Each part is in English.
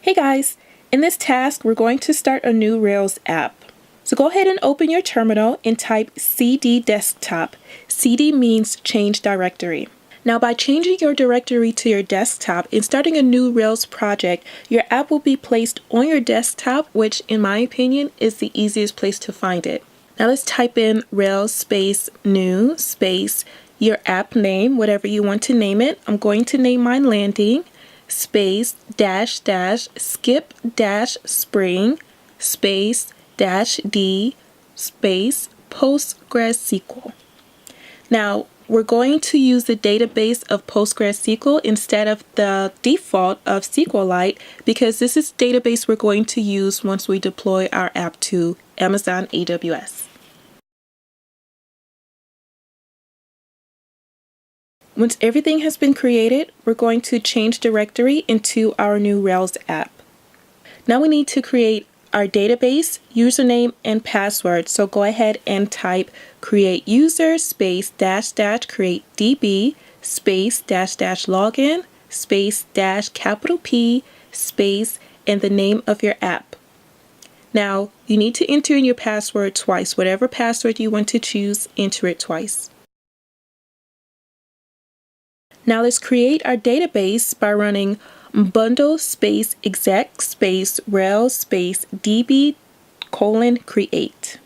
Hey guys, in this task we're going to start a new Rails app. So go ahead and open your terminal and type cd desktop. CD means change directory. Now by changing your directory to your desktop and starting a new Rails project, your app will be placed on your desktop, which in my opinion is the easiest place to find it. Now let's type in Rails space new space your app name, whatever you want to name it. I'm going to name mine landing space dash dash skip dash spring space dash d space Postgresql. Now we're going to use the database of Postgresql instead of the default of SQLite because this is the database we're going to use once we deploy our app to Amazon AWS. Once everything has been created, we're going to change directory into our new Rails app. Now we need to create our database, username, and password. So go ahead and type create user space dash dash create db space dash dash login space dash capital P space and the name of your app. Now you need to enter in your password twice. Whatever password you want to choose, enter it twice. Now let's create our database by running bundle space exec space rails space db :create.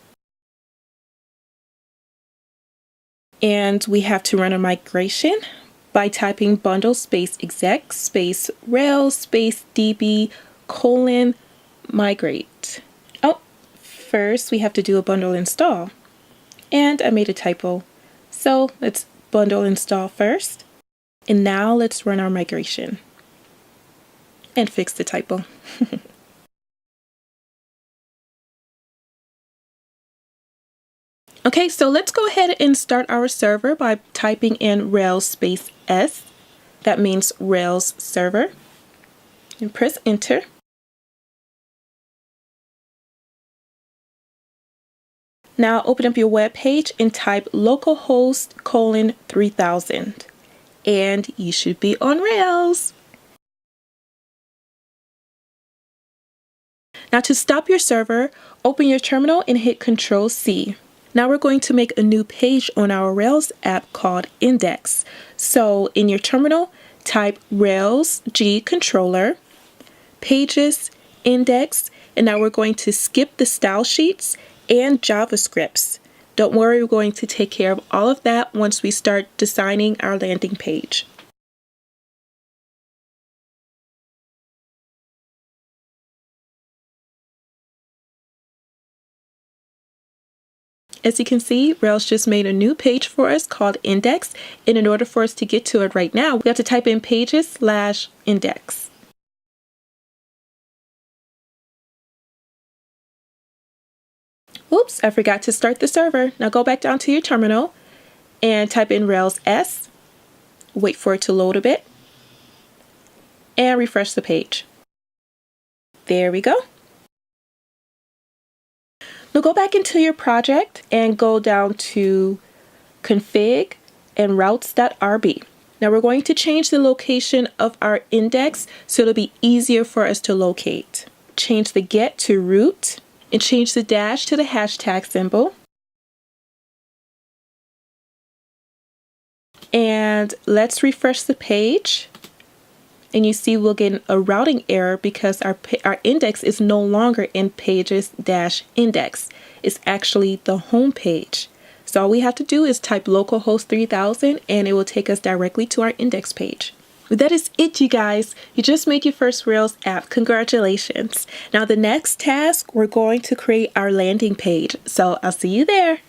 And we have to run a migration by typing bundle space exec space rails space db :migrate. Oh, first we have to do a bundle install. And I made a typo. So let's bundle install first. And now let's run our migration and fix the typo. Okay, so let's go ahead and start our server by typing in Rails space S. That means Rails server. And press enter. Now open up your web page and type localhost :3000. And you should be on Rails. Now to stop your server, open your terminal and hit Control-C. Now we're going to make a new page on our Rails app called Index. So in your terminal, type Rails G controller, pages, index, and now we're going to skip the style sheets and JavaScripts. Don't worry, we're going to take care of all of that once we start designing our landing page. As you can see, Rails just made a new page for us called Index, and in order for us to get to it right now, we have to type in pages/index. Oops, I forgot to start the server. Now go back down to your terminal and type in Rails S. Wait for it to load a bit. And refresh the page. There we go. Now go back into your project and go down to config and routes.rb. Now we're going to change the location of our index so it'll be easier for us to locate. Change the get to root. And change the dash to the hashtag symbol. And let's refresh the page. And you see we'll get a routing error because our index is no longer in pages-index. It's actually the home page. So all we have to do is type localhost 3000 and it will take us directly to our index page. That is it, you guys. You just made your first Rails app. Congratulations. Now the next task, we're going to create our landing page. So I'll see you there.